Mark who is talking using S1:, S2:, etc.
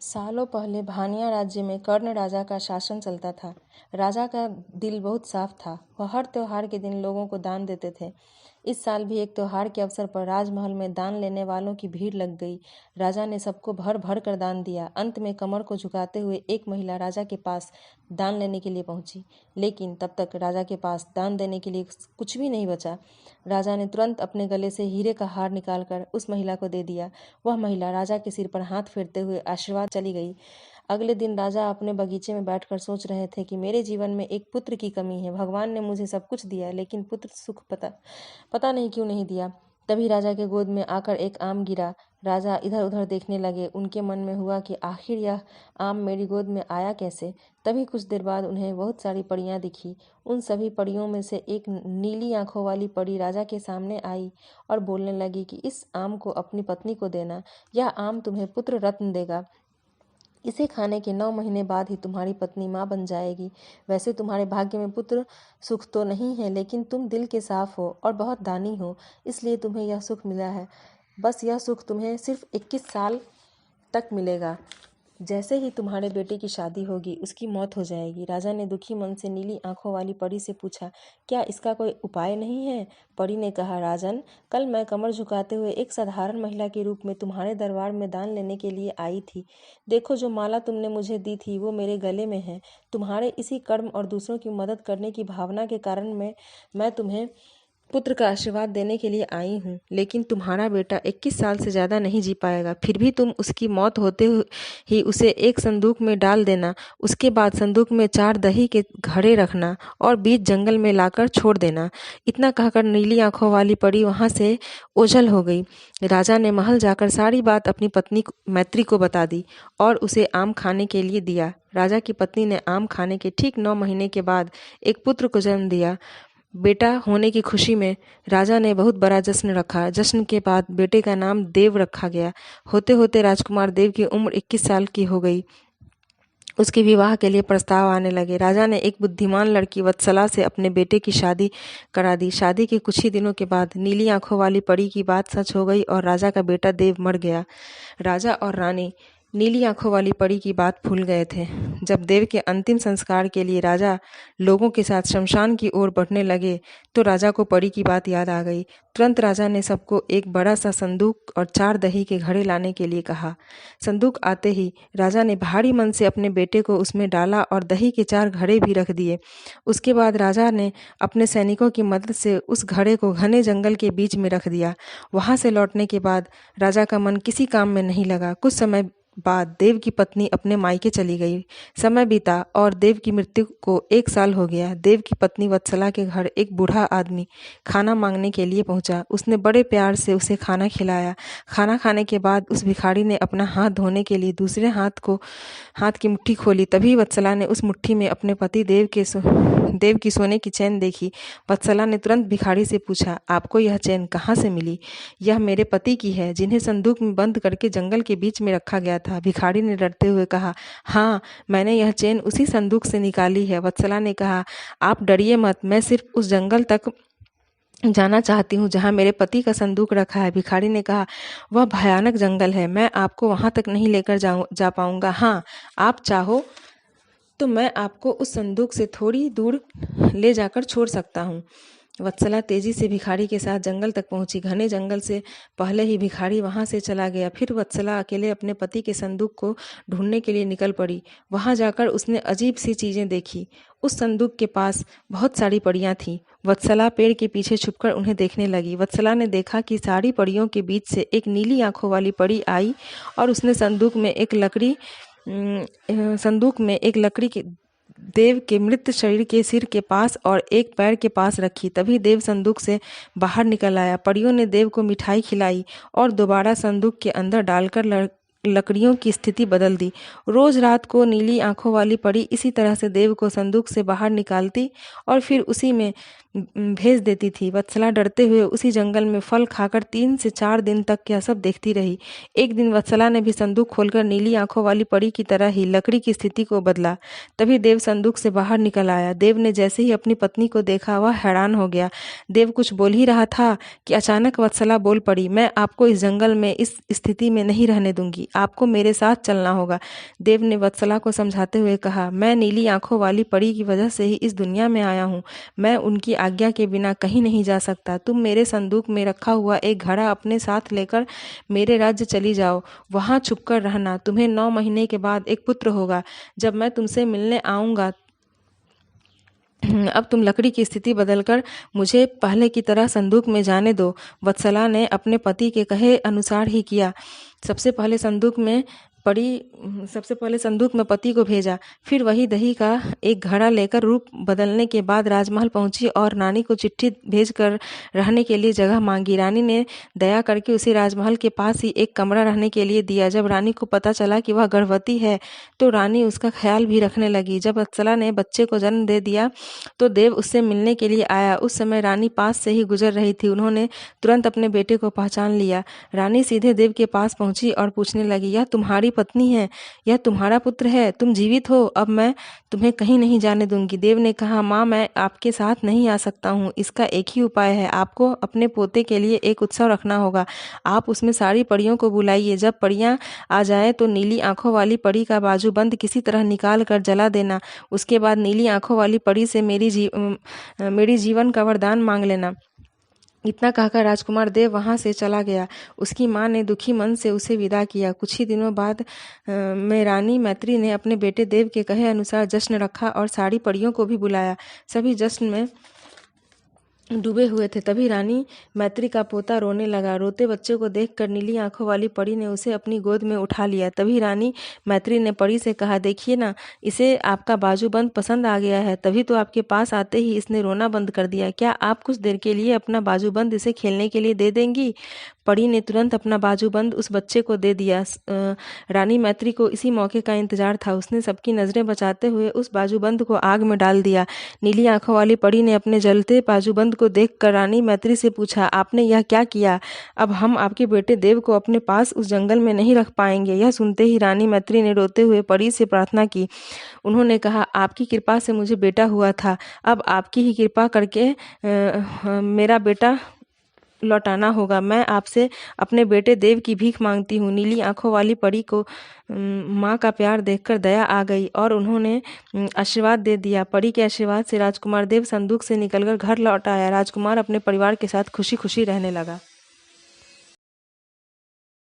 S1: सालों पहले भानिया राज्य में कर्ण राजा का शासन चलता था। राजा का दिल बहुत साफ था। वह हर त्योहार के दिन लोगों को दान देते थे। इस साल भी एक त्योहार के अवसर पर राजमहल में दान लेने वालों की भीड़ लग गई। राजा ने सबको भर भर कर दान दिया। अंत में कमर को झुकाते हुए एक महिला राजा के पास दान लेने के लिए पहुंची, लेकिन तब तक राजा के पास दान देने के लिए कुछ भी नहीं बचा। राजा ने तुरंत अपने गले से हीरे का हार निकालकर उस महिला को दे दिया। वह महिला राजा के सिर पर हाथ फेरते हुए आशीर्वाद चली गई। अगले दिन राजा अपने बगीचे में बैठकर सोच रहे थे कि मेरे जीवन में एक पुत्र की कमी है। भगवान ने मुझे सब कुछ दिया, लेकिन पुत्र सुख पता नहीं क्यों नहीं दिया। तभी राजा के गोद में आकर एक आम गिरा। राजा इधर उधर देखने लगे। उनके मन में हुआ कि आखिर यह आम मेरी गोद में आया कैसे। तभी कुछ देर बाद उन्हें बहुत सारी परियां दिखी। उन सभी परियों में से एक नीली आंखों वाली परी राजा के सामने आई और बोलने लगी कि इस आम को अपनी पत्नी को देना। यह आम तुम्हें पुत्र रत्न देगा। इसे खाने के 9 महीने बाद ही तुम्हारी पत्नी माँ बन जाएगी। वैसे तुम्हारे भाग्य में पुत्र सुख तो नहीं है, लेकिन तुम दिल के साफ हो और बहुत दानी हो, इसलिए तुम्हें यह सुख मिला है। बस यह सुख तुम्हें सिर्फ 21 साल तक मिलेगा। जैसे ही तुम्हारे बेटे की शादी होगी, उसकी मौत हो जाएगी। राजा ने दुखी मन से नीली आंखों वाली परी से पूछा, क्या इसका कोई उपाय नहीं है? परी ने कहा, राजन, कल मैं कमर झुकाते हुए एक साधारण महिला के रूप में तुम्हारे दरबार में दान लेने के लिए आई थी। देखो, जो माला तुमने मुझे दी थी वो मेरे गले में है। तुम्हारे इसी कर्म और दूसरों की मदद करने की भावना के कारण मैं तुम्हें पुत्र का आशीर्वाद देने के लिए आई हूँ। लेकिन तुम्हारा बेटा 21 साल से ज़्यादा नहीं जी पाएगा। फिर भी तुम उसकी मौत होते ही उसे एक संदूक में डाल देना। उसके बाद संदूक में 4 दही के घड़े रखना और बीच जंगल में लाकर छोड़ देना। इतना कहकर नीली आंखों वाली परी वहाँ से ओझल हो गई। राजा ने महल जाकर सारी बात अपनी पत्नी मैत्री को बता दी और उसे आम खाने के लिए दिया। राजा की पत्नी ने आम खाने के ठीक 9 महीने के बाद एक पुत्र को जन्म दिया। बेटा होने की खुशी में राजा ने बहुत बड़ा जश्न रखा। जश्न के बाद बेटे का नाम देव रखा गया। होते होते राजकुमार देव की उम्र 21 साल की हो गई। उसके विवाह के लिए प्रस्ताव आने लगे। राजा ने एक बुद्धिमान लड़की वत्सला से अपने बेटे की शादी करा दी। शादी के कुछ ही दिनों के बाद नीली आंखों वाली परी की बात सच हो गई और राजा का बेटा देव मर गया। राजा और रानी नीली आंखों वाली परी की बात भूल गए थे। जब देव के अंतिम संस्कार के लिए राजा लोगों के साथ शमशान की ओर बढ़ने लगे तो राजा को परी की बात याद आ गई। तुरंत राजा ने सबको एक बड़ा सा संदूक और 4 दही के घड़े लाने के लिए कहा। संदूक आते ही राजा ने भारी मन से अपने बेटे को उसमें डाला और दही के 4 घड़े भी रख दिए। उसके बाद राजा ने अपने सैनिकों की मदद से उस घड़े को घने जंगल के बीच में रख दिया। वहां से लौटने के बाद राजा का मन किसी काम में नहीं लगा। कुछ समय बाद देव की पत्नी अपने मायके चली गई। समय बीता और देव की मृत्यु को 1 साल हो गया। देव की पत्नी वत्सला के घर एक बूढ़ा आदमी खाना मांगने के लिए पहुंचा। उसने बड़े प्यार से उसे खाना खिलाया। खाना खाने के बाद उस भिखारी ने अपना हाथ धोने के लिए दूसरे हाथ की मुट्ठी खोली। तभी वत्सला ने उस मुट्ठी में अपने पति देव की सोने की चैन देखी। वत्सला ने तुरंत भिखारी से पूछा, आपको यह चैन कहाँ से मिली? यह मेरे पति की है, जिन्हें संदूक में बंद करके जंगल के बीच में रखा गया था। भिखारी ने डरते हुए कहा, हाँ, मैंने यह चैन उसी संदूक से निकाली है। वत्सला ने कहा, आप डरिए मत, मैं सिर्फ उस जंगल तक जाना चाहती हूँ जहाँ मेरे पति का संदूक रखा है। भिखारी ने कहा, वह भयानक जंगल है, मैं आपको वहां तक नहीं लेकर जा पाऊंगा। हाँ, आप चाहो तो मैं आपको उस संदूक से थोड़ी दूर ले जाकर छोड़ सकता हूँ। वत्सला तेजी से भिखारी के साथ जंगल तक पहुंची। घने जंगल से पहले ही भिखारी वहां से चला गया। फिर वत्सला अकेले अपने पति के संदूक को ढूंढने के लिए निकल पड़ी। वहां जाकर उसने अजीब सी चीजें देखी। उस संदूक के पास बहुत सारी परियां थीं। वत्सला पेड़ के पीछे छुपकर उन्हें देखने लगी। वत्सला ने देखा कि सारी परियों के बीच से एक नीली आंखों वाली परी आई और उसने संदूक में एक लकड़ी के देव के मृत शरीर के सिर के पास और एक पैर के पास रखी। तभी देव संदूक से बाहर निकल आया। परियों ने देव को मिठाई खिलाई और दोबारा संदूक के अंदर डालकर लकड़ियों की स्थिति बदल दी। रोज रात को नीली आंखों वाली परी इसी तरह से देव को संदूक से बाहर निकालती और फिर उसी में भेज देती थी। वत्सला डरते हुए उसी जंगल में फल खाकर 3 से 4 दिन तक यह सब देखती रही। एक दिन वत्सला ने भी संदूक खोलकर नीली आंखों वाली परी की तरह ही लकड़ी की स्थिति को बदला। तभी देव संदूक से बाहर निकल आया। देव ने जैसे ही अपनी पत्नी को देखा, वह हैरान हो गया। देव कुछ बोल ही रहा था कि अचानक वत्सला बोल पड़ी, मैं आपको इस जंगल में इस स्थिति में नहीं रहने दूंगी। आपको मेरे साथ चलना होगा। देव ने वत्सला को समझाते हुए कहा, मैं नीली आंखों वाली परी की वजह से ही इस दुनिया में आया हूँ। मैं उनकी आज्ञा के बिना कहीं नहीं जा सकता। तुम मेरे संदूक में रखा हुआ एक घड़ा अपने साथ लेकर मेरे राज्य चली जाओ। वहां छुपकर रहना। तुम्हें 9 महीने के बाद एक पुत्र होगा। जब मैं तुमसे मिलने आऊंगा अब तुम लकड़ी की स्थिति बदलकर मुझे पहले की तरह संदूक में जाने दो। वत्सला ने अपने पति के कहे अनुसार ही किया। सबसे पहले संदूक में पति को भेजा। फिर वही दही का एक घड़ा लेकर रूप बदलने के बाद राजमहल पहुंची और रानी को चिट्ठी भेजकर रहने के लिए जगह मांगी। रानी ने दया करके उसे राजमहल के पास ही एक कमरा रहने के लिए दिया। जब रानी को पता चला कि वह गर्भवती है तो रानी उसका ख्याल भी रखने लगी। जब वत्सला ने बच्चे को जन्म दे दिया तो देव उससे मिलने के लिए आया। उस समय रानी पास से ही गुजर रही थी। उन्होंने तुरंत अपने बेटे को पहचान लिया। रानी सीधे देव के पास पहुंची और पूछने लगी, यह तुम्हारी पत्नी है? यह तुम्हारा पुत्र है? तुम जीवित हो? अब मैं तुम्हें कहीं नहीं जाने दूंगी। देव ने कहा, माँ, मैं आपके साथ नहीं आ सकता हूँ। इसका एक ही उपाय है। आपको अपने पोते के लिए एक उत्सव रखना होगा। आप उसमें सारी परियों को बुलाइए। जब परियां आ जाए तो नीली आंखों वाली परी का बाजूबंद किसी तरह निकाल कर जला देना। उसके बाद नीली आंखों वाली परी से मेरी जीवन का वरदान मांग लेना। इतना कहकर राजकुमार देव वहां से चला गया। उसकी माँ ने दुखी मन से उसे विदा किया। कुछ ही दिनों बाद में रानी मैत्री ने अपने बेटे देव के कहे अनुसार जश्न रखा और सारी परियों को भी बुलाया। सभी जश्न में डूबे हुए थे। तभी रानी मैत्री का पोता रोने लगा। रोते बच्चे को देखकर नीली आंखों वाली परी ने उसे अपनी गोद में उठा लिया। तभी रानी मैत्री ने परी से कहा, देखिए ना, इसे आपका बाजूबंद पसंद आ गया है। तभी तो आपके पास आते ही इसने रोना बंद कर दिया। क्या आप कुछ देर के लिए अपना बाजूबंद इसे खेलने के लिए दे देंगी? परी ने तुरंत अपना बाजूबंद उस बच्चे को दे दिया। रानी मैत्री को इसी मौके का इंतजार था। उसने सबकी नजरें बचाते हुए उस बाजूबंद को आग में डाल दिया। नीली आंखों वाली परी ने अपने जलते बाजूबंद को देखकर रानी मैत्री से पूछा, आपने यह क्या किया? अब हम आपके बेटे देव को अपने पास उस जंगल में नहीं रख पाएंगे। यह सुनते ही रानी मैत्री ने रोते हुए परी से प्रार्थना की। उन्होंने कहा, आपकी कृपा से मुझे बेटा हुआ था। अब आपकी ही कृपा करके मेरा बेटा लौटाना होगा। मैं आपसे अपने बेटे देव की भीख मांगती हूँ। नीली आंखों वाली परी को माँ का प्यार देखकर दया आ गई और उन्होंने आशीर्वाद दे दिया। परी के आशीर्वाद से राजकुमार देव संदूक से निकलकर घर लौट आया। राजकुमार अपने परिवार के साथ खुशी खुशी रहने लगा।